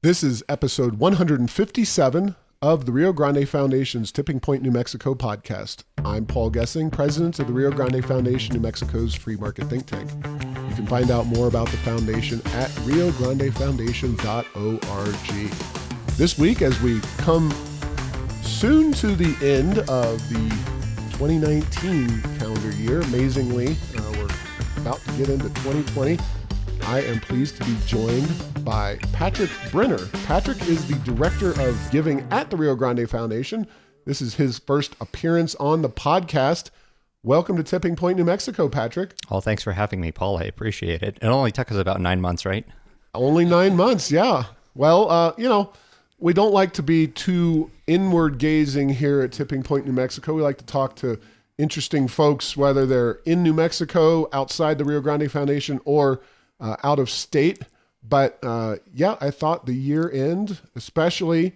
This is episode 157 of the Rio Grande Foundation's Tipping Point, New Mexico podcast. I'm Paul Gessing, president of the Rio Grande Foundation, New Mexico's free market think tank. You can find out more about the foundation at riograndefoundation.org. This week, as we come soon to the end of the 2019 calendar year, amazingly, we're about to get into 2020. I am pleased to be joined by Patrick Brenner. Patrick is the Director of Giving at the Rio Grande Foundation. This is his first appearance on the podcast. Welcome to Tipping Point, New Mexico, Patrick. Oh, thanks for having me, Paul. I appreciate it. It only took us about 9 months, right? Only 9 months, yeah. Well, we don't like to be too inward gazing here at Tipping Point, New Mexico. We like to talk to interesting folks, whether they're in New Mexico, outside the Rio Grande Foundation, or out of state. But I thought the year end, especially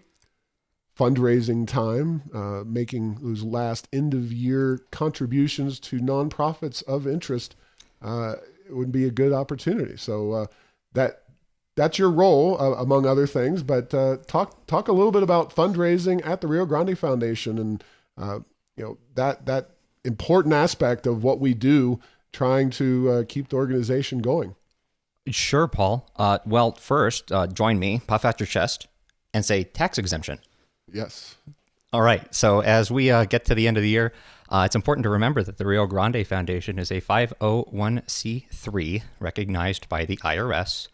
fundraising time, making those last end of year contributions to nonprofits of interest, it would be a good opportunity. So that's your role, among other things. But talk a little bit about fundraising at the Rio Grande Foundation and that important aspect of what we do, trying to keep the organization going. Sure, Paul. Well, first, join me, puff out your chest, and say tax exemption. Yes. All right. So as we get to the end of the year, it's important to remember that the Rio Grande Foundation is a 501c3 recognized by the IRS.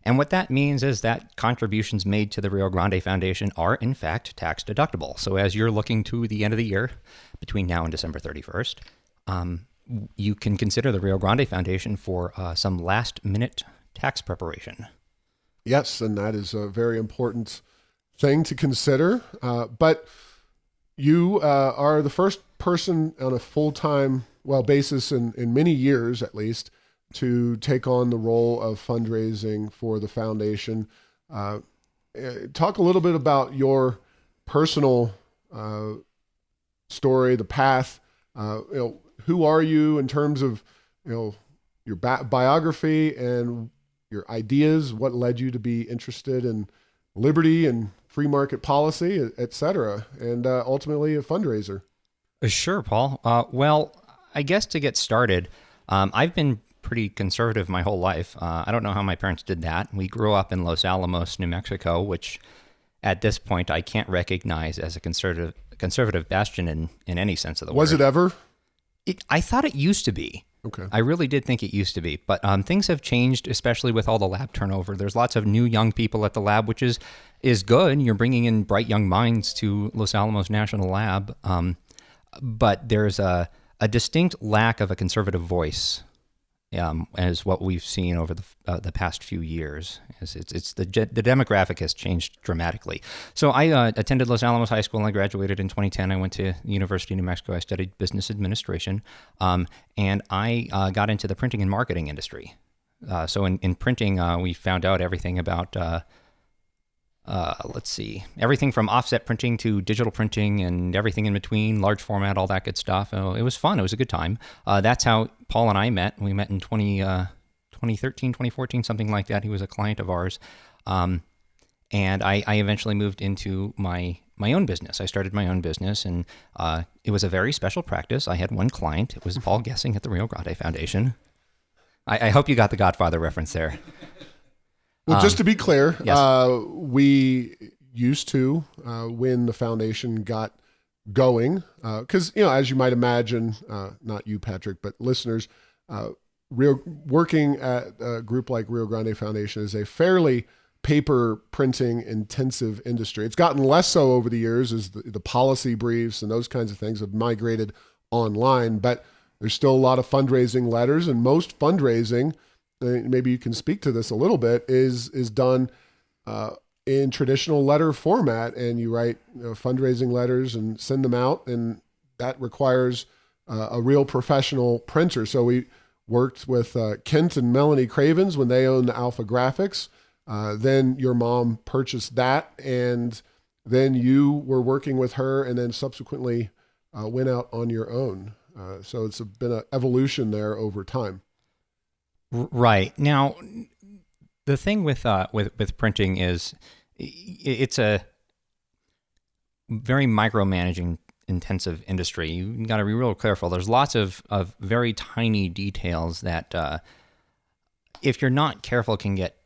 And what that means is that contributions made to the Rio Grande Foundation are, in fact, tax deductible. So as you're looking to the end of the year, between now and December 31st, you can consider the Rio Grande Foundation for some last-minute tax preparation. Yes, and that is a very important thing to consider. But you are the first person on a full-time basis in many years, at least, to take on the role of fundraising for the foundation. Talk a little bit about your personal story, the path. Who are you in terms of your biography and your ideas? What led you to be interested in liberty and free market policy, et cetera, and ultimately a fundraiser? Sure, Paul. Well, I guess to get started, I've been pretty conservative my whole life. I don't know how my parents did that. We grew up in Los Alamos, New Mexico, which at this point I can't recognize as a conservative bastion in any sense of the word. Was it ever? I thought it used to be. Okay. I really did think it used to be, but things have changed, especially with all the lab turnover. There's lots of new young people at the lab, which is good. You're bringing in bright young minds to Los Alamos National Lab, but there's a distinct lack of a conservative voice, as what we've seen over the past few years. It's the demographic has changed dramatically. So I attended Los Alamos High School and I graduated in 2010. I went to the University of New Mexico. I studied business administration, and I got into the printing and marketing industry. So in printing, we found out everything about everything from offset printing to digital printing and everything in between, large format, all that good stuff. It was fun. It was a good time. That's how Paul and I met. We met in 2013, 2014, something like that. He was a client of ours. And I eventually moved into my own business. I started my own business, and it was a very special practice. I had one client. It was Paul Gessing at the Rio Grande Foundation. I hope you got the Godfather reference there. Well, just to be clear, yes. We used to, when the foundation got going, because, as you might imagine, not you, Patrick, but listeners, working at a group like Rio Grande Foundation is a fairly paper printing intensive industry. It's gotten less so over the years as the policy briefs and those kinds of things have migrated online, but there's still a lot of fundraising letters, and most fundraising, maybe you can speak to this a little bit, is done in traditional letter format, and you write fundraising letters and send them out, and that requires a real professional printer. So we worked with Kent and Melanie Cravens when they owned Alpha Graphics. Then your mom purchased that, and then you were working with her, and then subsequently went out on your own. So it's been an evolution there over time. Right. Now, the thing with printing is it's a very micromanaging intensive industry. You got to be real careful. There's lots of very tiny details that if you're not careful can get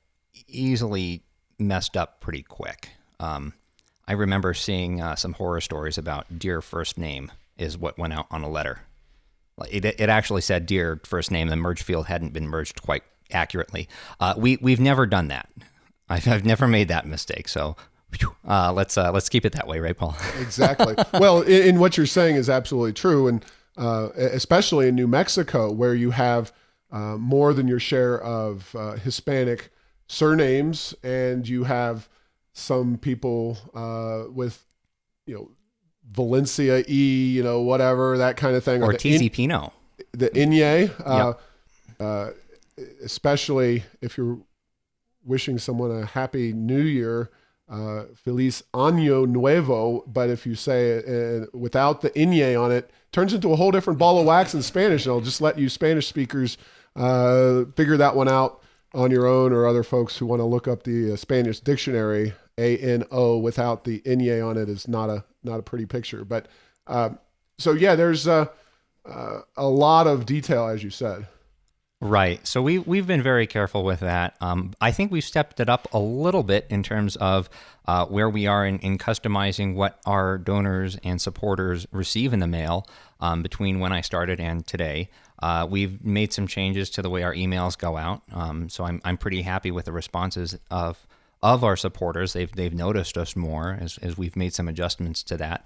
easily messed up pretty quick. I remember seeing some horror stories about dear first name is what went out on a letter. It actually said dear first name. The merge field hadn't been merged quite accurately. We've never done that. I've never made that mistake. So let's keep it that way, right, Paul? Exactly. Well, in what you're saying is absolutely true, and especially in New Mexico, where you have more than your share of Hispanic surnames, and you have some people with, Valencia E, whatever, that kind of thing, or TZ Pino, the Inye, especially if you're wishing someone a happy New Year. Feliz Año Nuevo, but if you say it without the Inye on it, turns into a whole different ball of wax in Spanish, and I'll just let you Spanish speakers figure that one out on your own, or other folks who want to look up the Spanish dictionary. ANO without the Inye on it is not a pretty picture. But so yeah, there's a lot of detail, as you said. Right. So we've been very careful with that. I think we've stepped it up a little bit in terms of where we are in customizing what our donors and supporters receive in the mail between when I started and today. We've made some changes to the way our emails go out. So I'm pretty happy with the responses of our supporters. They've noticed us more as we've made some adjustments to that.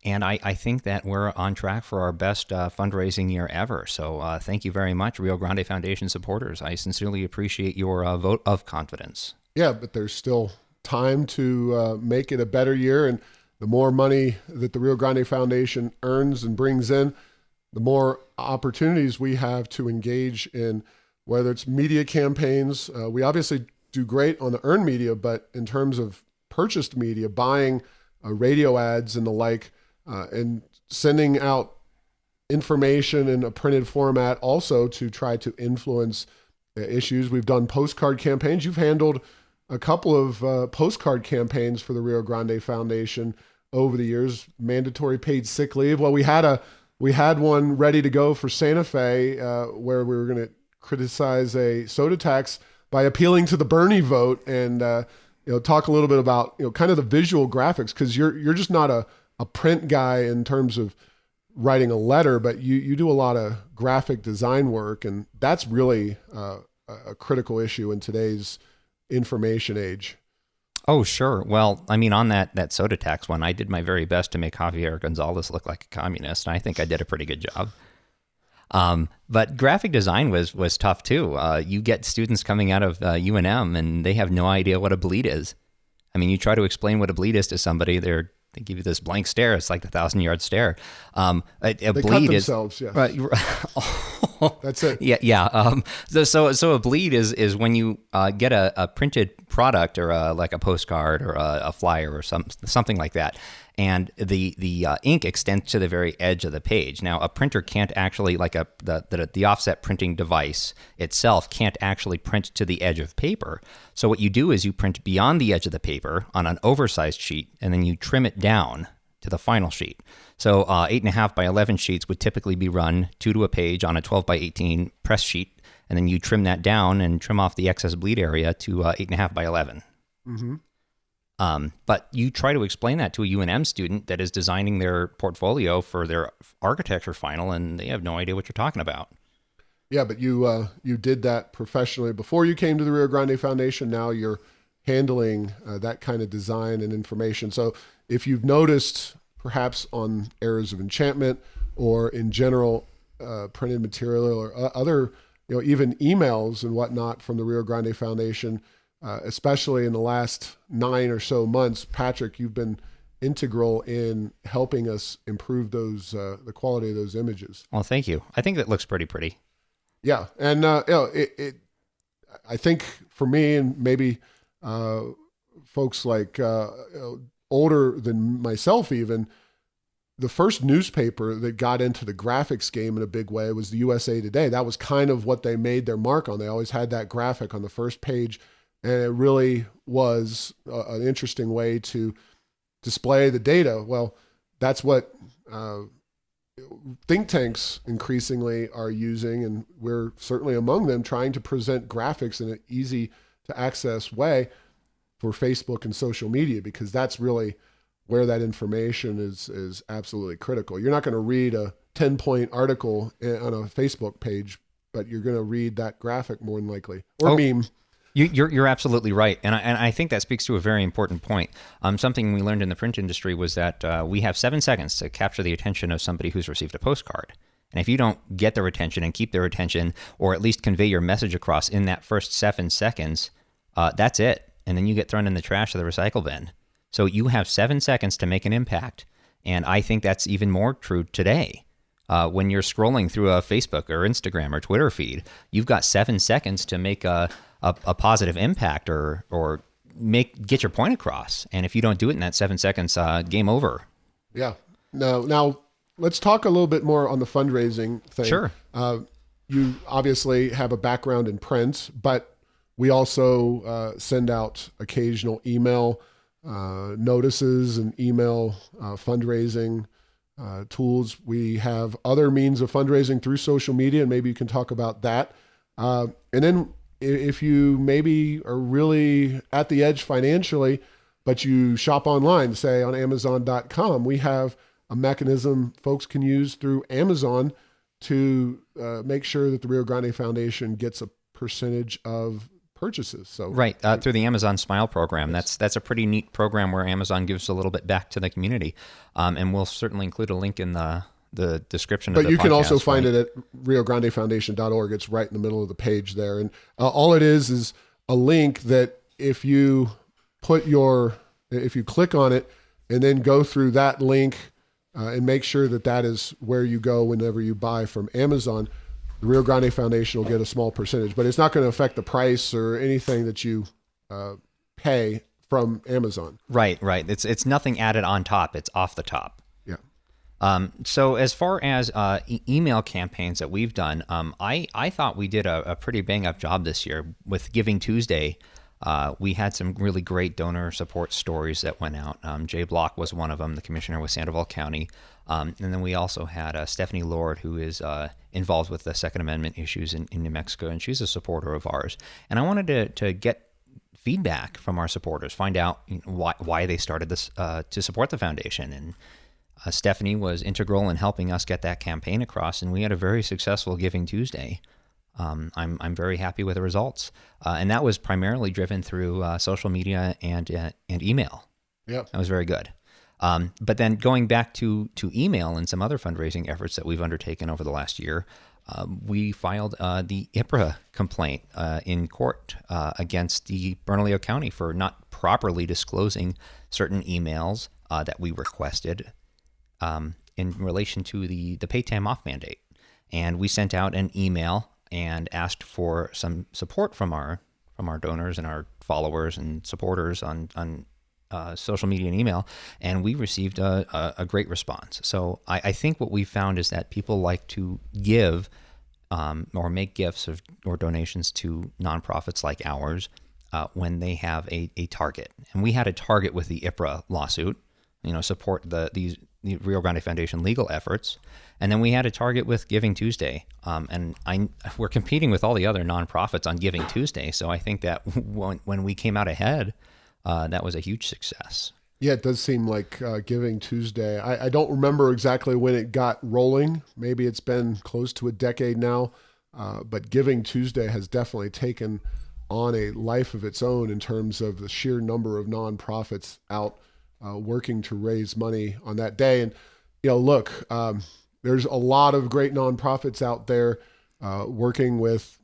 And I think that we're on track for our best fundraising year ever. So thank you very much, Rio Grande Foundation supporters. I sincerely appreciate your vote of confidence. Yeah, but there's still time to make it a better year. And the more money that the Rio Grande Foundation earns and brings in, the more opportunities we have to engage in, whether it's media campaigns. We obviously do great on the earned media, but in terms of purchased media, buying radio ads and the like, and sending out information in a printed format also to try to influence issues. We've done postcard campaigns. You've handled a couple of postcard campaigns for the Rio Grande Foundation over the years. Mandatory paid sick leave. Well, we had one ready to go for Santa Fe where we were going to criticize a soda tax by appealing to the Bernie vote, and talk a little bit about kind of the visual graphics, because you're just not a print guy in terms of writing a letter, but you do a lot of graphic design work, and that's really a critical issue in today's information age. Oh, sure. Well, I mean, on that soda tax one, I did my very best to make Javier Gonzalez look like a communist, and I think I did a pretty good job. But graphic design was tough too. You get students coming out of UNM and they have no idea what a bleed is. I mean, you try to explain what a bleed is to somebody, they give you this blank stare. It's like the 1,000-yard stare. A they bleed cut themselves, is right. That's it. Yeah. So a bleed is when you get a printed product or like a postcard or a flyer or something like that, and the ink extends to the very edge of the page. Now, a printer can't actually, like the offset printing device itself can't actually print to the edge of paper. So what you do is you print beyond the edge of the paper on an oversized sheet, and then you trim it down to the final sheet. So 8.5 by 11 sheets would typically be run 2 to a page on a 12 by 18 press sheet, and then you trim that down and trim off the excess bleed area to 8.5 by 11. Mm-hmm. But you try to explain that to a UNM student that is designing their portfolio for their architecture final, and they have no idea what you're talking about. Yeah, but you did that professionally before you came to the Rio Grande Foundation. Now you're handling that kind of design and information. So if you've noticed, perhaps on Errors of Enchantment or in general printed material or other, even emails and whatnot from the Rio Grande Foundation, especially in the last 9 or so months, Patrick, you've been integral in helping us improve those the quality of those images. Well, thank you. I think that looks pretty. Yeah, and I think for me and maybe folks like older than myself even, the first newspaper that got into the graphics game in a big way was the USA Today. That was kind of what they made their mark on. They always had that graphic on the first page And it really was an interesting way to display the data. Well, that's what think tanks increasingly are using, and we're certainly among them, trying to present graphics in an easy to access way for Facebook and social media, because that's really where that information is absolutely critical. You're not going to read a 10-point article on a Facebook page, but you're going to read that graphic more than likely, or meme. You're absolutely right, and I think that speaks to a very important point. Something we learned in the print industry was that we have 7 seconds to capture the attention of somebody who's received a postcard. And if you don't get their attention and keep their attention, or at least convey your message across in that first 7 seconds, that's it. And then you get thrown in the trash or the recycle bin. So you have 7 seconds to make an impact. And I think that's even more true today. When you're scrolling through a Facebook or Instagram or Twitter feed, you've got 7 seconds to make a positive impact or get your point across. And if you don't do it in that 7 seconds, game over. Yeah. Now let's talk a little bit more on the fundraising thing. Sure. You obviously have a background in print, but we also send out occasional email notices and email fundraising tools. We have other means of fundraising through social media, and maybe you can talk about that. And then if you maybe are really at the edge financially, but you shop online, say on Amazon.com, we have a mechanism folks can use through Amazon to make sure that the Rio Grande Foundation gets a percentage of purchases. So right, through the Amazon Smile program. That's a pretty neat program where Amazon gives a little bit back to the community. And we'll certainly include a link in the description of the podcast. But you can also find it at riograndefoundation.org. It's right in the middle of the page there. And all it is a link that if you click on it and then go through that link and make sure that is where you go whenever you buy from Amazon, the Rio Grande Foundation will get a small percentage, but it's not going to affect the price or anything that you pay from Amazon. Right. It's nothing added on top. It's off the top. So as far as email campaigns that we've done, I thought we did a pretty bang-up job this year with Giving Tuesday. We had some really great donor support stories that went out. Jay Block was one of them, the commissioner with Sandoval County. And then we also had Stephanie Lord, who is involved with the Second Amendment issues in New Mexico, and she's a supporter of ours. And I wanted to get feedback from our supporters, find out why they started this to support the foundation. And Stephanie was integral in helping us get that campaign across, and we had a very successful Giving Tuesday. I'm very happy with the results, and that was primarily driven through social media and email. Yep. That was very good. But then going back to email and some other fundraising efforts that we've undertaken over the last year, we filed the IPRA complaint in court against the Bernalillo County for not properly disclosing certain emails that we requested in relation to the pay time off mandate. And we sent out an email and asked for some support from our donors and our followers and supporters on social media and email, and we received a great response. So I think what we found is that people like to give or make gifts or donations to nonprofits like ours when they have a target. And we had a target with the IPRA lawsuit, support the Rio Grande Foundation legal efforts. And then we had a target with Giving Tuesday. And we're competing with all the other nonprofits on Giving Tuesday. So I think that when we came out ahead, that was a huge success. Yeah, it does seem like Giving Tuesday. I don't remember exactly when it got rolling. Maybe it's been close to a decade now. But Giving Tuesday has definitely taken on a life of its own in terms of the sheer number of nonprofits out working to raise money on that day. And, look, there's a lot of great nonprofits out there working with,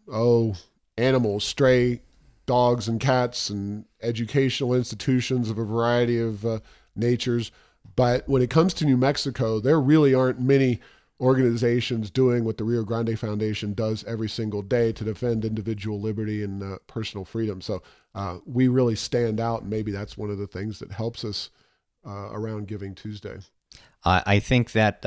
animals, stray dogs and cats and educational institutions of a variety of natures. But when it comes to New Mexico, there really aren't many organizations doing what the Rio Grande Foundation does every single day to defend individual liberty and personal freedom. So we really stand out, and maybe that's one of the things that helps us around Giving Tuesday. I think that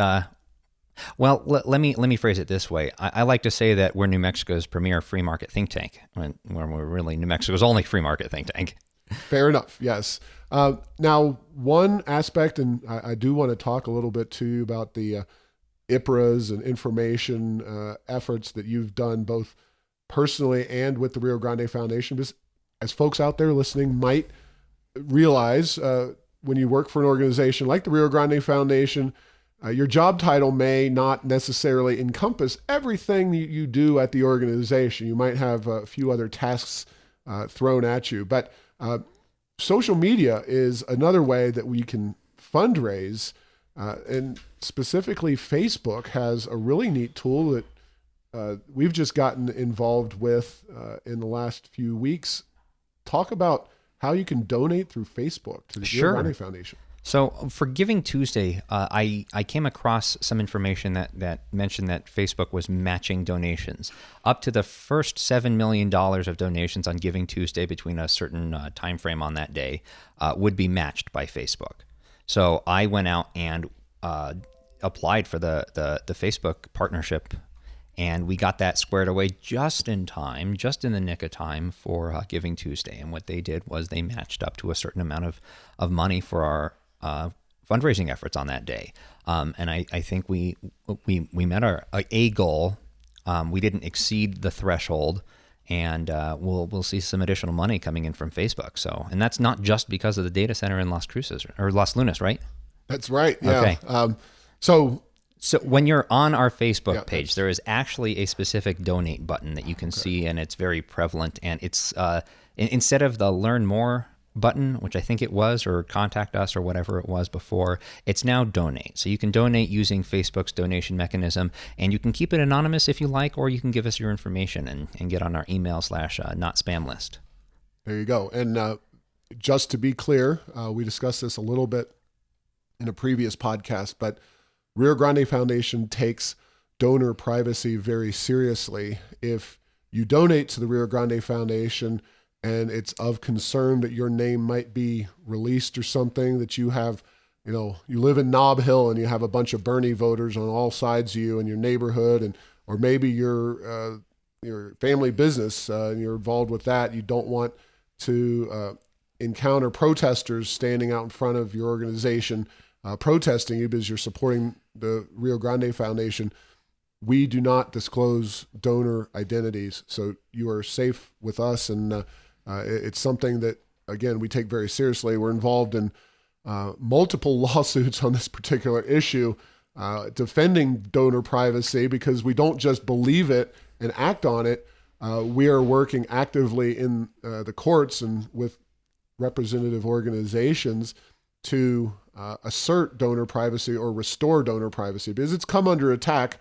Well, let me phrase it this way. I like to say that we're New Mexico's premier free market think tank, when we're really New Mexico's only free market think tank. Fair enough. Yes. Now, one aspect, and I do want to talk a little bit to you about the IPRAs and information efforts that you've done both personally and with the Rio Grande Foundation. Because as folks out there listening might realize, when you work for an organization like the Rio Grande Foundation, your job title may not necessarily encompass everything you do at the organization. You might have a few other tasks thrown at you, but social media is another way that we can fundraise, and specifically Facebook has a really neat tool that we've just gotten involved with in the last few weeks. Talk about how you can donate through Facebook to the Rio Grande Foundation. So for Giving Tuesday, I came across some information that mentioned that Facebook was matching donations. Up to the first $7 million of donations on Giving Tuesday between a certain time frame on that day would be matched by Facebook. So I went out and applied for the Facebook partnership, and we got that squared away just in time, just in the nick of time for Giving Tuesday. And what they did was they matched up to a certain amount of money for our fundraising efforts on that day. And I think we met our a goal. We didn't exceed the threshold, and we'll see some additional money coming in from Facebook. So, and that's not just because of the data center in Las Cruces or Las Lunas, right? That's right. Yeah. Okay. So when you're on our Facebook page, there is actually a specific donate button that you can see, and it's very prevalent. And it's instead of the learn more button, which I think it was, or contact us, or whatever it was before, it's now donate. So you can donate using Facebook's donation mechanism, and you can keep it anonymous if you like, or you can give us your information and get on our email / not spam list. There you go. And just to be clear, we discussed this a little bit in a previous podcast, but Rio Grande Foundation takes donor privacy very seriously. If you donate to the Rio Grande Foundation and it's of concern that your name might be released or something, that you have, you live in Nob Hill and you have a bunch of Bernie voters on all sides of you in your neighborhood, or maybe your family business and you're involved with that, you don't want to encounter protesters standing out in front of your organization protesting you because you're supporting the Rio Grande Foundation. We do not disclose donor identities, so you are safe with us, and it's something that, again, we take very seriously. We're involved in multiple lawsuits on this particular issue, defending donor privacy, because we don't just believe it and act on it. We are working actively in the courts and with representative organizations to assert donor privacy or restore donor privacy, because it's come under attack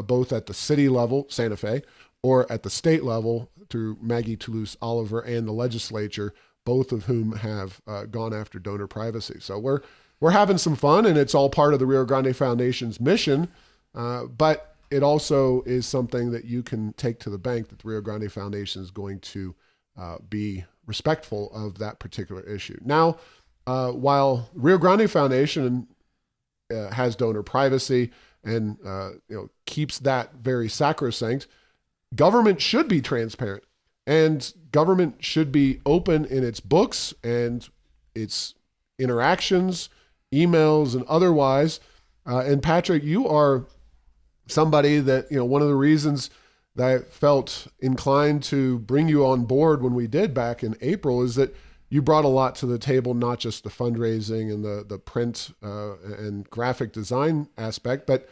both at the city level, Santa Fe, or at the state level through Maggie Toulouse Oliver and the legislature, both of whom have gone after donor privacy. So we're having some fun, and it's all part of the Rio Grande Foundation's mission, but it also is something that you can take to the bank, that the Rio Grande Foundation is going to be respectful of that particular issue. Now, while Rio Grande Foundation has donor privacy and keeps that very sacrosanct, government should be transparent, and government should be open in its books and its interactions, emails and otherwise. And Patrick, you are somebody that, one of the reasons that I felt inclined to bring you on board when we did back in April is that you brought a lot to the table, not just the fundraising and the print and graphic design aspect, but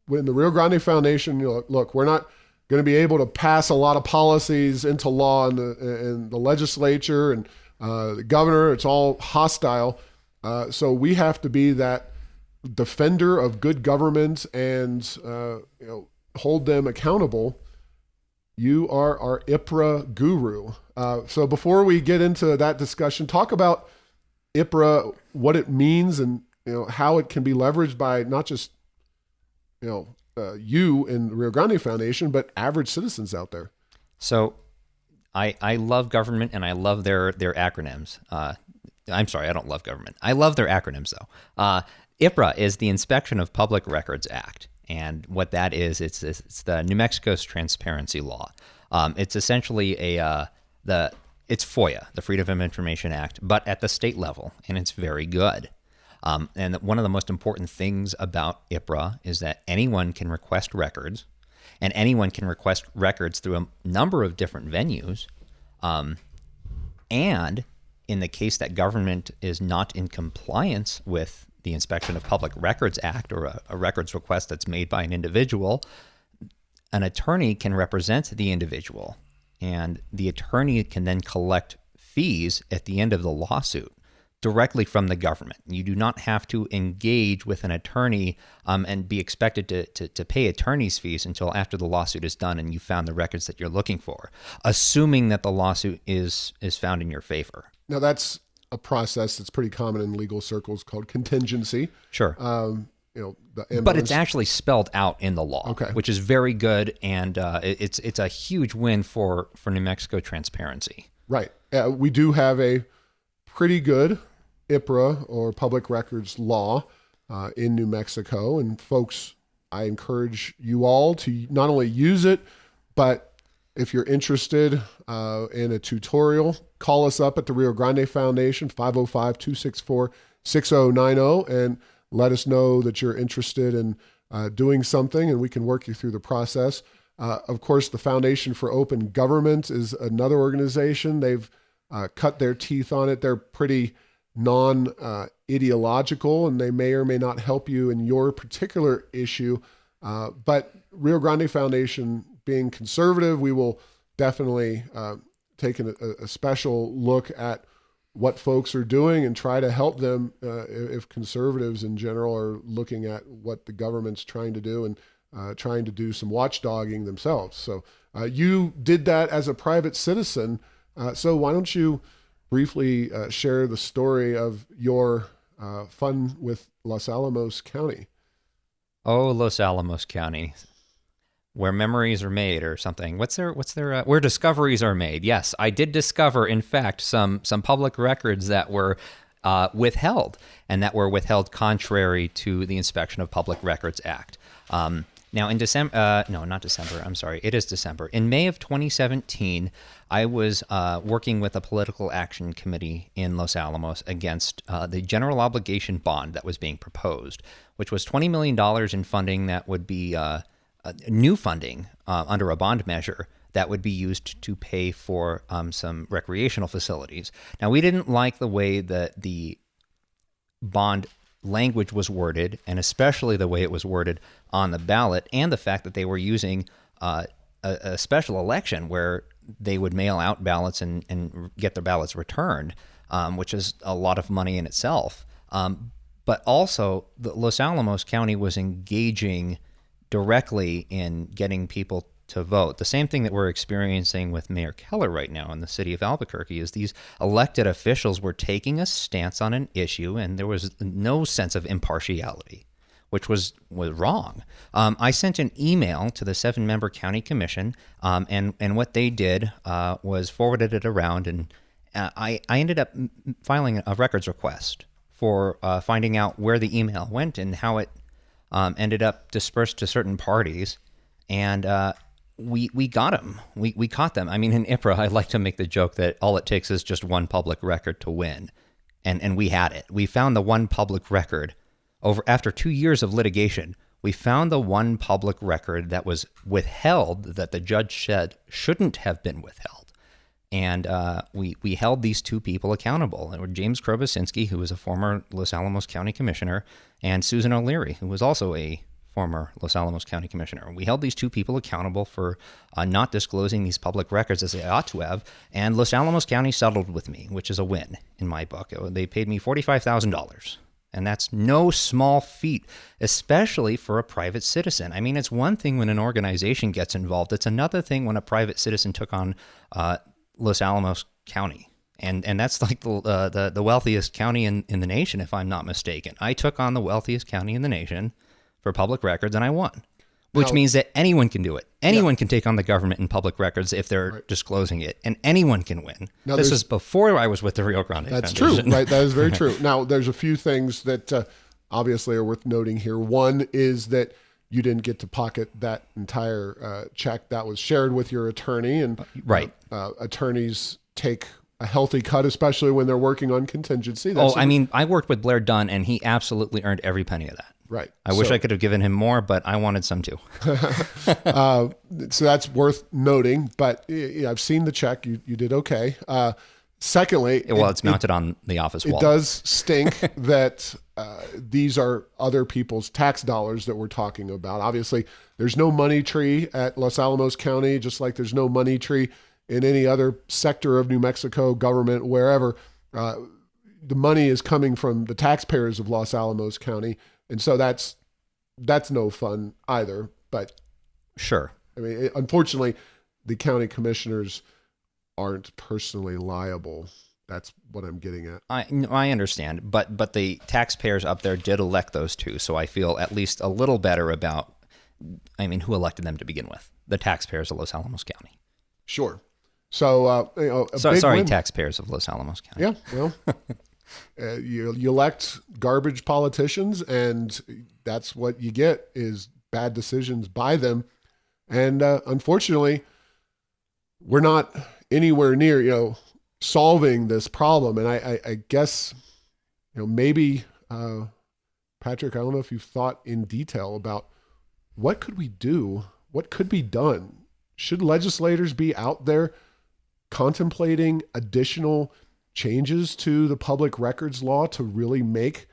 when the Rio Grande Foundation, look, we're not going to be able to pass a lot of policies into law in the legislature and the governor. It's all hostile. So we have to be that defender of good government and hold them accountable. You are our IPRA guru. So before we get into that discussion, talk about IPRA, what it means, and how it can be leveraged by not just you in the Rio Grande Foundation, but average citizens out there. So I love government, and I love their acronyms. I'm sorry, I don't love government. I love their acronyms, though. IPRA is the Inspection of Public Records Act. And what that is, it's the New Mexico's transparency law. It's essentially it's FOIA, the Freedom of Information Act, but at the state level, and it's very good. And one of the most important things about IPRA is that anyone can request records, and anyone can request records through a number of different venues. And in the case that government is not in compliance with the Inspection of Public Records Act, or a records request that's made by an individual, an attorney can represent the individual, and the attorney can then collect fees at the end of the lawsuit directly from the government. You do not have to engage with an attorney and be expected to pay attorney's fees until after the lawsuit is done and you found the records that you're looking for, assuming that the lawsuit is found in your favor. Now, that's a process that's pretty common in legal circles called contingency. Sure. But it's actually spelled out in the law, which is very good, and it's a huge win for New Mexico transparency. Right. We do have a pretty good IPRA, or public records law, in New Mexico. And folks, I encourage you all to not only use it, but if you're interested in a tutorial, call us up at the Rio Grande Foundation, 505-264-6090, and let us know that you're interested in doing something, and we can work you through the process. Of course, the Foundation for Open Government is another organization. They've cut their teeth on it. They're pretty non-ideological, and they may or may not help you in your particular issue. But Rio Grande Foundation, being conservative, we will definitely take a special look at what folks are doing and try to help them if conservatives in general are looking at what the government's trying to do and trying to do some watchdogging themselves. So you did that as a private citizen. So why don't you briefly share the story of your fun with Los Alamos County? Oh, Los Alamos County, where memories are made, or something. What's their where discoveries are made? Yes, I did discover, in fact, some public records that were withheld, and that were withheld contrary to the Inspection of Public Records Act. Now, in December, no, not December, I'm sorry, it is December. In May of 2017, I was working with a political action committee in Los Alamos against the general obligation bond that was being proposed, which was $20 million in funding that would be new funding under a bond measure that would be used to pay for some recreational facilities. Now, we didn't like the way that the bond language was worded, and especially the way it was worded on the ballot, and the fact that they were using a special election where they would mail out ballots and get their ballots returned, which is a lot of money in itself. But also, Los Alamos County was engaging directly in getting people to vote. The same thing that we're experiencing with Mayor Keller right now in the city of Albuquerque is these elected officials were taking a stance on an issue, and there was no sense of impartiality, which was wrong. I sent an email to the 7-member county commission, and what they did was forwarded it around, and I ended up filing a records request for finding out where the email went and how it ended up dispersed to certain parties, and we got them. We caught them. I mean, in IPRA, I like to make the joke that all it takes is just one public record to win, and we had it. We found the one public record after 2 years of litigation. We found the one public record that was withheld that the judge said shouldn't have been withheld. And we held these two people accountable. They were James Krobosinski, who was a former Los Alamos County Commissioner, and Susan O'Leary, who was also a former Los Alamos County Commissioner. We held these two people accountable for not disclosing these public records as they ought to have, and Los Alamos County settled with me, which is a win in my book. They paid me $45,000. And that's no small feat, especially for a private citizen. I mean, it's one thing when an organization gets involved. It's another thing when a private citizen took on Los Alamos County. And that's like the wealthiest county in the nation, if I'm not mistaken. I took on the wealthiest county in the nation for public records, and I won, which means that anyone can do it. Anyone can take on the government in public records if they're disclosing it, and anyone can win. Now, this is before I was with the Rio Grande Foundation. That's true, right? That is very true. Now, there's a few things that obviously are worth noting here. One is that you didn't get to pocket that entire check that was shared with your attorney, and Right. Attorneys take a healthy cut, especially when they're working on contingency. I mean, I worked with Blair Dunn, and he absolutely earned every penny of that. Right. I wish I could have given him more, but I wanted some too. So that's worth noting. But I've seen the check. You did okay. Secondly, it's mounted on the office wall. It does stink that these are other people's tax dollars that we're talking about. Obviously, there's no money tree at Los Alamos County, just like there's no money tree in any other sector of New Mexico government, wherever. The money is coming from the taxpayers of Los Alamos County. And so that's no fun either. But sure. I mean, unfortunately, the county commissioners aren't personally liable. That's what I'm getting at. I understand, but the taxpayers up there did elect those two, so I feel at least a little better about, who elected them to begin with? The taxpayers of Los Alamos County. Sure. So, taxpayers of Los Alamos County. Yeah, well, you elect garbage politicians, and that's what you get is bad decisions by them. And unfortunately, we're not anywhere near, solving this problem. And I guess, maybe, Patrick, I don't know if you've thought in detail about what could we do? What could be done? Should legislators be out there contemplating additional changes to the public records law to really make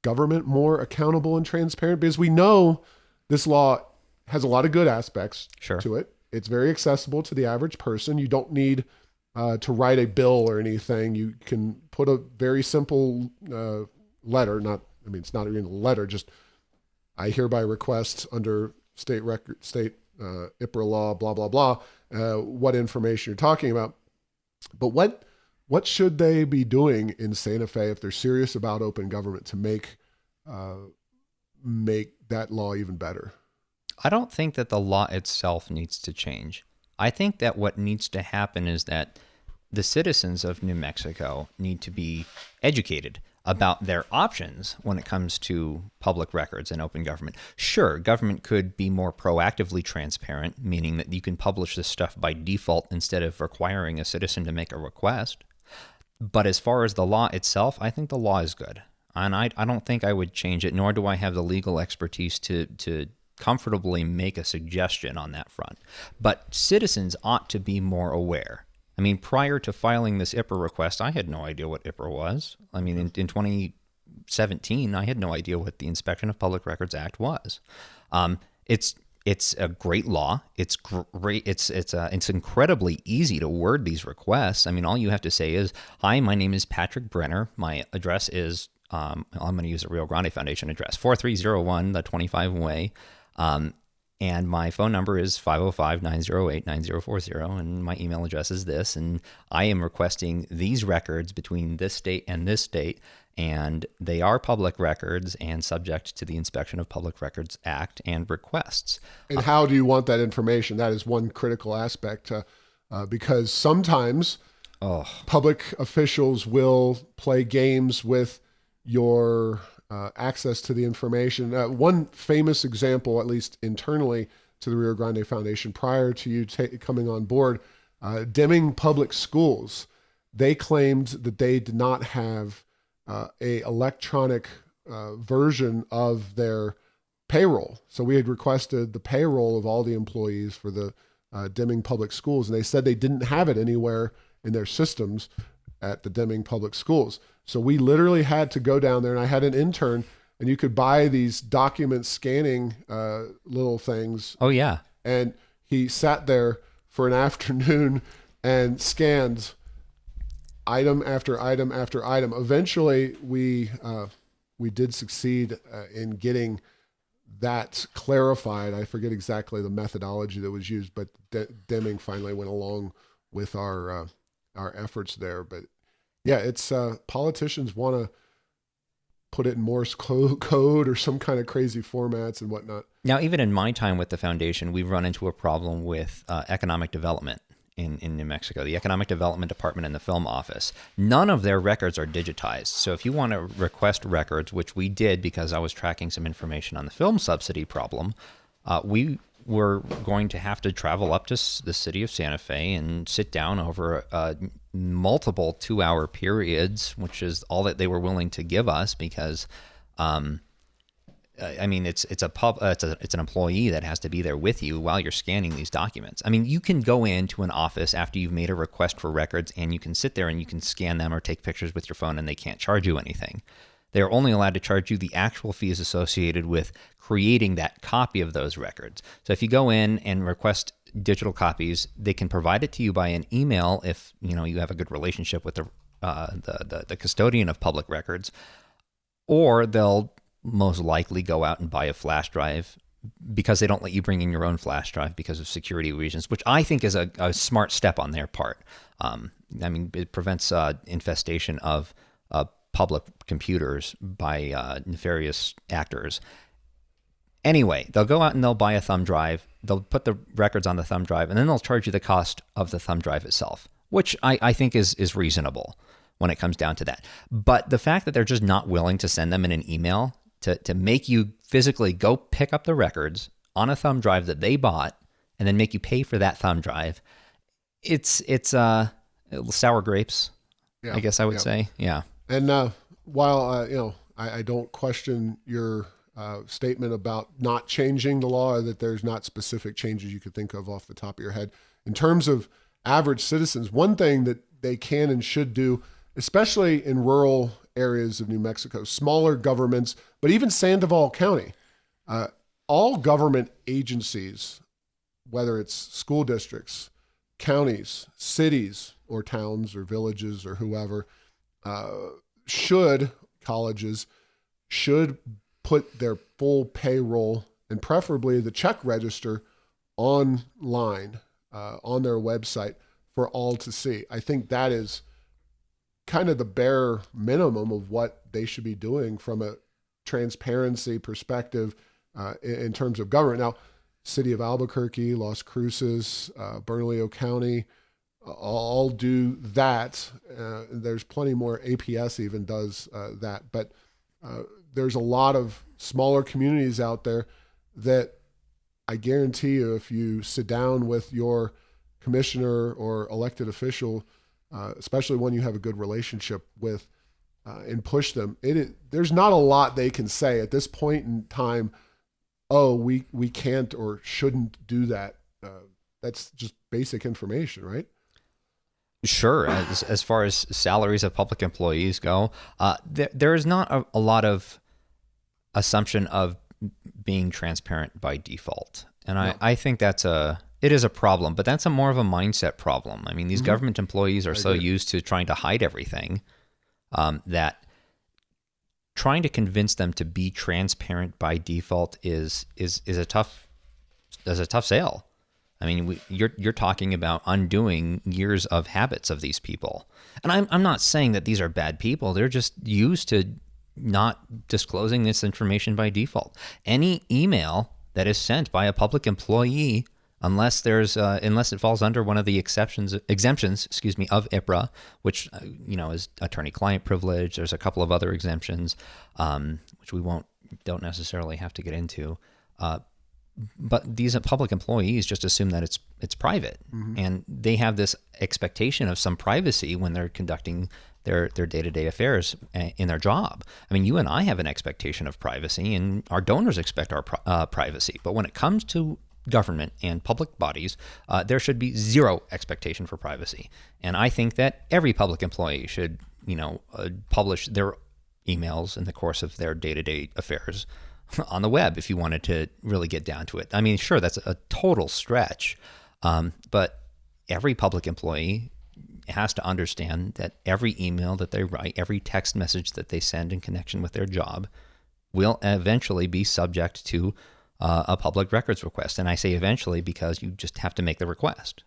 government more accountable and transparent? Because we know this law has a lot of good aspects to it. It's very accessible to the average person. You don't need to write a bill or anything. You can put a very simple letter. It's not even a letter. Just I hereby request under state IPRA law, blah blah blah, what information you're talking about. But what should they be doing in Santa Fe if they're serious about open government to make that law even better? I don't think that the law itself needs to change. I think that what needs to happen is that the citizens of New Mexico need to be educated about their options when it comes to public records and open government. Sure, government could be more proactively transparent, meaning that you can publish this stuff by default instead of requiring a citizen to make a request. But as far as the law itself, I think the law is good. And I don't think I would change it, nor do I have the legal expertise to comfortably make a suggestion on that front. But citizens ought to be more aware. Prior to filing this IPRA request, I had no idea what IPRA was. In 2017, I had no idea what the Inspection of Public Records Act was. It's a great law. It's great. It's incredibly easy to word these requests. All you have to say is, "Hi, my name is Patrick Brenner. My address is I'm going to use a Rio Grande Foundation address, 4301 the 25 Way. And my phone number is 505-908-9040, and my email address is this, and I am requesting these records between this date and this date, and they are public records and subject to the Inspection of Public Records Act and requests." And how do you want that information? That is one critical aspect, because sometimes public officials will play games with your access to the information. One famous example, at least internally to the Rio Grande Foundation, prior to you coming on board, Deming Public Schools, they claimed that they did not have a electronic version of their payroll. So we had requested the payroll of all the employees for the Deming Public Schools, and they said they didn't have it anywhere in their systems at the Deming Public Schools. So we literally had to go down there, and I had an intern, and you could buy these document scanning little things. Oh, yeah. And he sat there for an afternoon and scanned item after item after item. Eventually, we did succeed in getting that clarified. I forget exactly the methodology that was used, but Deming finally went along with our efforts there. But yeah, it's politicians want to put it in Morse code or some kind of crazy formats and whatnot. Now, even in my time with the foundation, we've run into a problem with economic development in New Mexico, the Economic Development Department and the Film Office. None of their records are digitized. So if you want to request records, which we did because I was tracking some information on the film subsidy problem, we were going to have to travel up to the city of Santa Fe and sit down over multiple 2-hour periods, which is all that they were willing to give us because I mean, it's an employee that has to be there with you while you're scanning these documents. I mean, you can go into an office after you've made a request for records and you can sit there and you can scan them or take pictures with your phone and they can't charge you anything. They're only allowed to charge you the actual fees associated with creating that copy of those records. So if you go in and request digital copies, they can provide it to you by an email if you have a good relationship with the custodian of public records, or they'll most likely go out and buy a flash drive because they don't let you bring in your own flash drive because of security reasons, which I think is a smart step on their part. I mean, it prevents infestation of public computers by nefarious actors. Anyway, they'll go out and they'll buy a thumb drive. They'll put the records on the thumb drive, and then they'll charge you the cost of the thumb drive itself, which I think is reasonable when it comes down to that. But the fact that they're just not willing to send them in an email to make you physically go pick up the records on a thumb drive that they bought and then make you pay for that thumb drive, it's sour grapes, yeah, I guess I would say. Yeah. And while I don't question your statement about not changing the law, or that there's not specific changes you could think of off the top of your head, in terms of average citizens, one thing that they can and should do, especially in rural areas of New Mexico, smaller governments, but even Sandoval County, all government agencies, whether it's school districts, counties, cities, or towns, or villages, or whoever, colleges should put their full payroll and preferably the check register online on their website for all to see. I think that is kind of the bare minimum of what they should be doing from a transparency perspective in terms of government. Now, City of Albuquerque, Las Cruces, Bernalillo County, all do that. There's plenty more. APS even does that. But there's a lot of smaller communities out there that I guarantee you, if you sit down with your commissioner or elected official, especially one you have a good relationship with, and push them, there's not a lot they can say at this point in time. Oh, we can't or shouldn't do that. That's just basic information, right? Sure. As far as salaries of public employees go, there is not a lot of assumption of being transparent by default. And no. I think it is a problem, but that's more of a mindset problem. I mean, these government employees are so used to trying to hide everything that trying to convince them to be transparent by default is a tough sale. I mean, you're talking about undoing years of habits of these people. And I'm not saying that these are bad people. They're just used to not disclosing this information by default. Any email that is sent by a public employee, unless it falls under one of the exemptions, of IPRA, which is attorney-client privilege. There's a couple of other exemptions, which we don't necessarily have to get into. But these public employees just assume that it's private, and they have this expectation of some privacy when they're conducting their day-to-day affairs in their job. I mean, you and I have an expectation of privacy, and our donors expect our privacy. But when it comes to government and public bodies, there should be zero expectation for privacy. And I think that every public employee should, publish their emails in the course of their day-to-day affairs on the web, if you wanted to really get down to it. I mean, sure, that's a total stretch, but every public employee has to understand that every email that they write, every text message that they send in connection with their job will eventually be subject to a public records request. And I say eventually because you just have to make the request.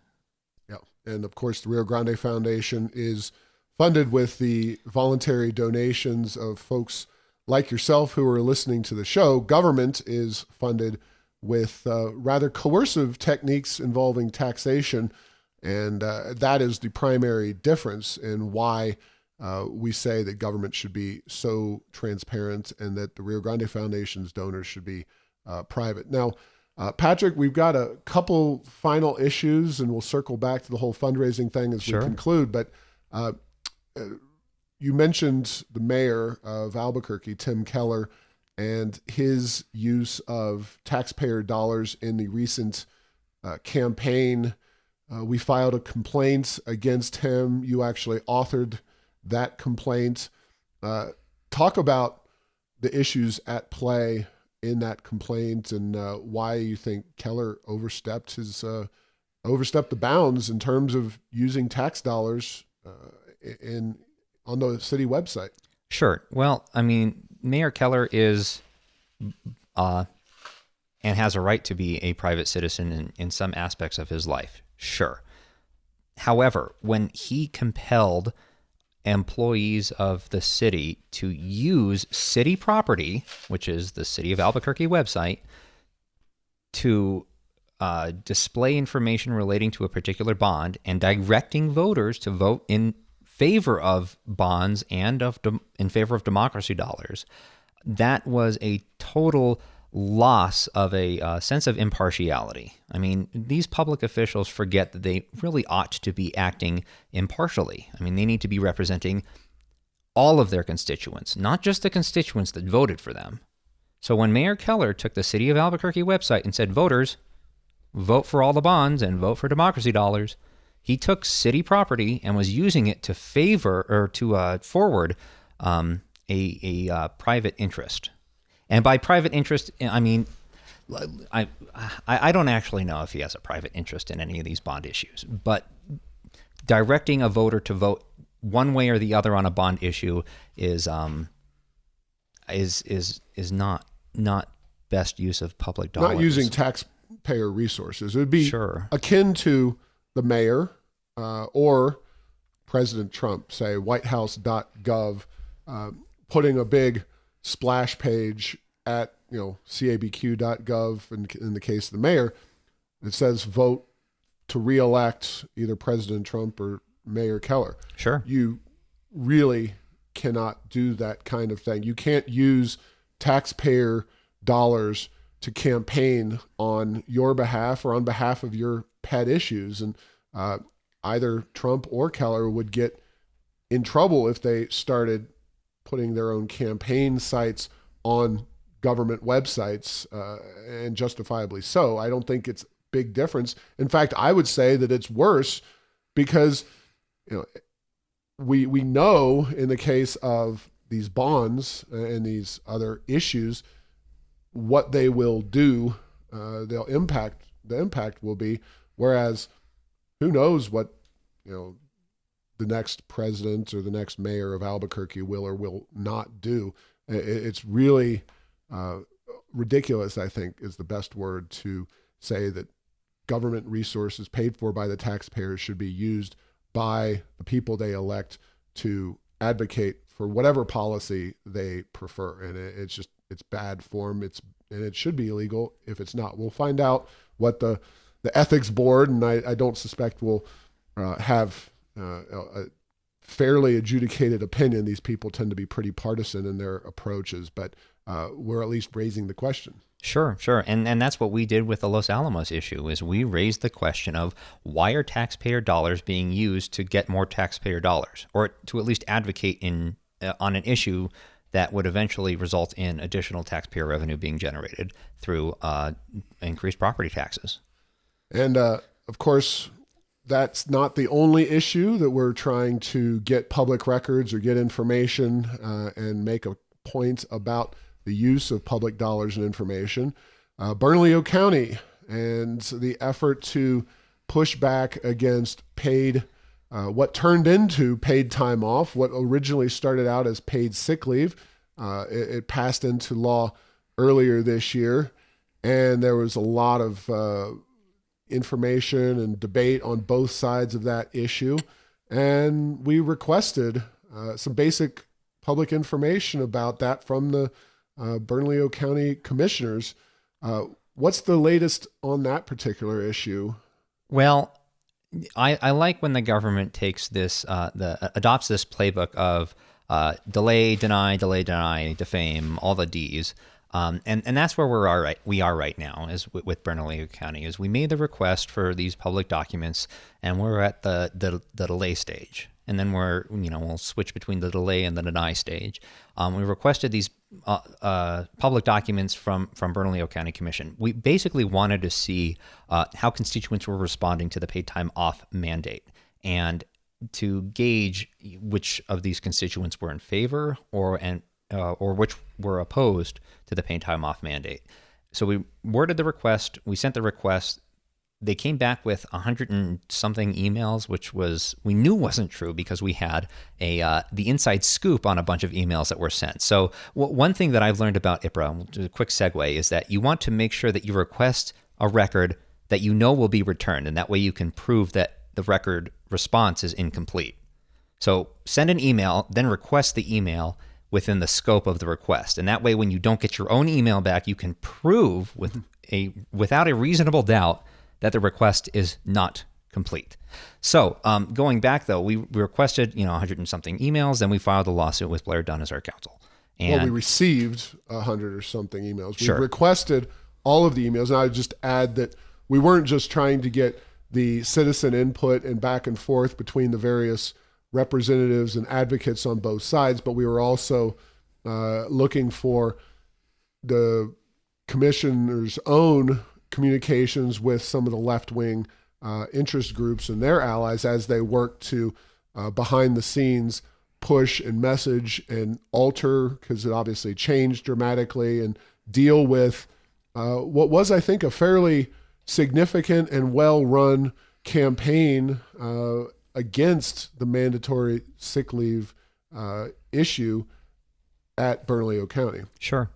Yeah. And of course, the Rio Grande Foundation is funded with the voluntary donations of folks like yourself who are listening to the show. Government is funded with rather coercive techniques involving taxation. And that is the primary difference in why we say that government should be so transparent and that the Rio Grande Foundation's donors should be private. Now, Patrick, we've got a couple final issues, and we'll circle back to the whole fundraising thing as we conclude. But you mentioned the mayor of Albuquerque, Tim Keller, and his use of taxpayer dollars in the recent campaign. We filed a complaint against him. You actually authored that complaint. Talk about the issues at play in that complaint and why you think Keller overstepped the bounds in terms of using tax dollars on the city website. Sure. Well, I mean, Mayor Keller is and has a right to be a private citizen in some aspects of his life. Sure. However, when he compelled employees of the city to use city property, which is the City of Albuquerque website, to display information relating to a particular bond and directing voters to vote in favor of bonds and in favor of democracy dollars, that was a total loss of a sense of impartiality. I mean, these public officials forget that they really ought to be acting impartially. I mean, they need to be representing all of their constituents, not just the constituents that voted for them. So when Mayor Keller took the City of Albuquerque website and said, voters, vote for all the bonds and vote for democracy dollars, he took city property and was using it to favor or to forward a private interest. And by private interest, I mean, I don't actually know if he has a private interest in any of these bond issues, but directing a voter to vote one way or the other on a bond issue is not best use of public dollars. Not using taxpayer resources. It would be akin to the mayor or President Trump, say whitehouse.gov, putting a big splash page at cabq.gov in the case of the mayor. It says vote to reelect either President Trump or Mayor Keller. Sure. You really cannot do that kind of thing. You can't use taxpayer dollars to campaign on your behalf or on behalf of your pet issues. And either Trump or Keller would get in trouble if they started putting their own campaign sites on government websites, and justifiably so. I don't think it's a big difference. In fact, I would say that it's worse because we know in the case of these bonds and these other issues what they will do. The impact will be, whereas who knows what the next president or the next mayor of Albuquerque will or will not do. It's really ridiculous, I think, is the best word to say, that government resources paid for by the taxpayers should be used by the people they elect to advocate for whatever policy they prefer. And it's bad form. And it should be illegal if it's not. We'll find out what the ethics board, and I don't suspect will have a fairly adjudicated opinion. These people tend to be pretty partisan in their approaches, but we're at least raising the question. Sure. And that's what we did with the Los Alamos issue, is we raised the question of why are taxpayer dollars being used to get more taxpayer dollars, or to at least advocate on an issue that would eventually result in additional taxpayer revenue being generated through increased property taxes. And of course, that's not the only issue that we're trying to get public records or get information and make a point about the use of public dollars and information. Bernalillo County and the effort to push back against paid, what turned into paid time off, what originally started out as paid sick leave. It passed into law earlier this year, and there was a lot of information and debate on both sides of that issue. And we requested some basic public information about that from the Bernalillo County commissioners. What's the latest on that particular issue? Well, I like when the government takes this, adopts this playbook of delay, deny, defame, all the Ds. And that's where we are right now is with Bernalillo County is we made the request for these public documents and we're at the delay stage. And then we'll switch between the delay and the deny stage. We requested these public documents from Bernalillo County Commission. We basically wanted to see how constituents were responding to the paid time off mandate and to gauge which of these constituents were in favor or which were opposed to the paid time off mandate. So we worded the request, we sent the request. They came back with 100 and something emails, which we knew wasn't true because we had the inside scoop on a bunch of emails that were sent. So one thing that I've learned about IPRA, a quick segue, is that you want to make sure that you request a record that you know will be returned, and that way you can prove that the record response is incomplete. So send an email, then request the email within the scope of the request. And that way, when you don't get your own email back, you can prove without a reasonable doubt that the request is not complete. So going back though, we requested 100 and something emails, then we filed a lawsuit with Blair Dunn as our counsel. And we received 100 or something emails. We Sure. requested all of the emails, and I would just add that we weren't just trying to get the citizen input and back and forth between the various representatives and advocates on both sides, but we were also looking for the commissioner's own communications with some of the left-wing interest groups and their allies as they work to behind the scenes push and message and alter, because it obviously changed dramatically, and deal with what was, I think, a fairly significant and well-run campaign against the mandatory sick leave issue at Bernalillo County. Sure.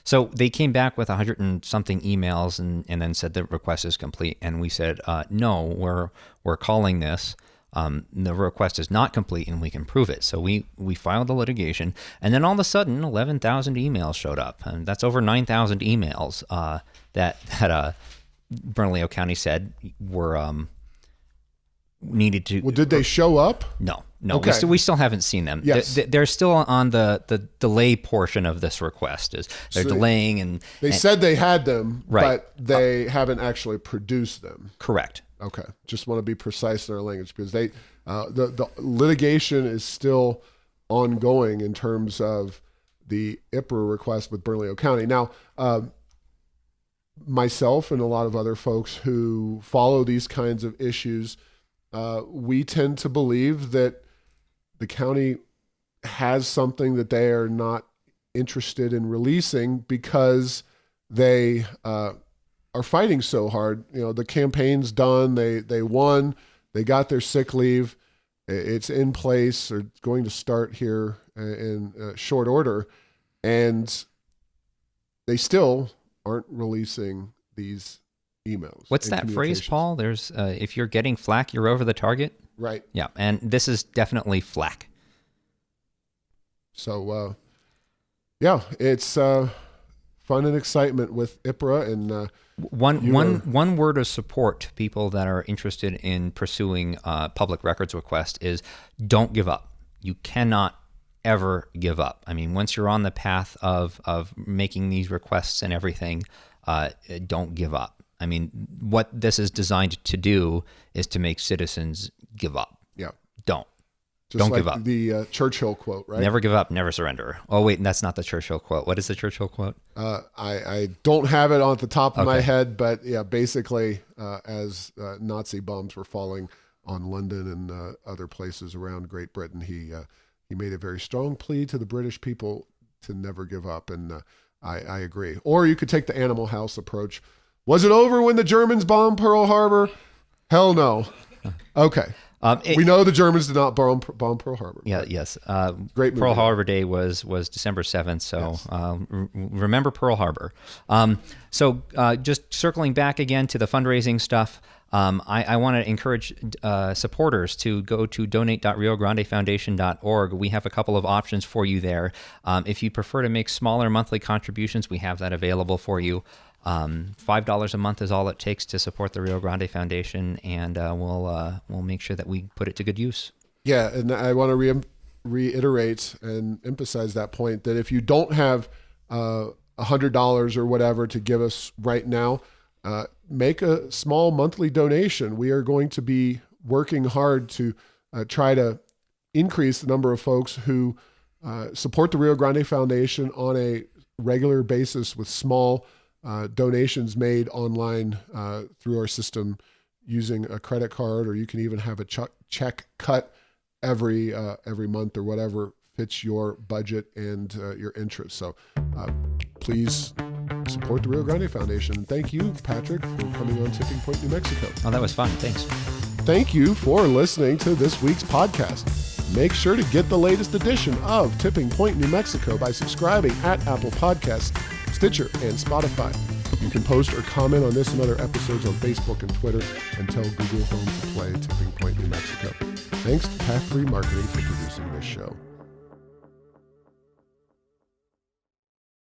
So they came back with 100 and something emails and then said the request is complete. And we said, no, we're calling this. The request is not complete and we can prove it. So we filed the litigation, and then all of a sudden 11,000 emails showed up, and that's over 9,000 emails that Bernalillo County said were needed to. Well, did they show up? No. Okay. We still haven't seen them. Yes. They're still on the delay portion of this request. They're delaying and they said they had them, Right. but they haven't actually produced them. Correct. Okay, just want to be precise in our language, because the litigation is still ongoing in terms of the IPRA request with Bernalillo County. Now, myself and a lot of other folks who follow these kinds of issues, we tend to believe that the county has something that they are not interested in releasing because they are fighting so hard. The campaign's done. They won. They got their sick leave. It's in place, or going to start here in short order, and they still aren't releasing these emails. What's that phrase, Paul? There's if you're getting flack, you're over the target. Right. Yeah, and this is definitely flack. So, it's fun and excitement with IPRA, and one word of support to people that are interested in pursuing public records request is don't give up. You cannot ever give up. I mean, once you're on the path of making these requests and everything, don't give up. I mean, what this is designed to do is to make citizens give up. Yeah. Don't like give up. The Churchill quote, right? Never give up, never surrender. Oh, wait, that's not the Churchill quote. What is the Churchill quote? I don't have it on the top of my head, but yeah, basically, as Nazi bombs were falling on London and other places around Great Britain, he made a very strong plea to the British people to never give up, and I agree. Or you could take the Animal House approach. Was it over when the Germans bombed Pearl Harbor? Hell no. Okay. We know the Germans did not bomb Pearl Harbor. Yeah. Yes. Great movie. Pearl Harbor Day was December 7th. So Yes. Remember Pearl Harbor. So just circling back again to the fundraising stuff. I want to encourage supporters to go to donate.riograndefoundation.org. We have a couple of options for you there. If you prefer to make smaller monthly contributions, we have that available for you. $5 a month is all it takes to support the Rio Grande Foundation, and we'll make sure that we put it to good use. Yeah, and I want to reiterate and emphasize that point, that if you don't have $100 or whatever to give us right now, make a small monthly donation. We are going to be working hard to try to increase the number of folks who support the Rio Grande Foundation on a regular basis with small donations made online through our system using a credit card, or you can even have a check cut every month or whatever fits your budget and your interests. So please support the Rio Grande Foundation. And thank you, Patrick, for coming on Tipping Point, New Mexico. Oh, that was fun. Thanks. Thank you for listening to this week's podcast. Make sure to get the latest edition of Tipping Point, New Mexico by subscribing at Apple Podcasts, Stitcher, and Spotify. You can post or comment on this and other episodes on Facebook and Twitter, and tell Google Home to play Tipping Point, New Mexico. Thanks to Path 3 Marketing for producing this show.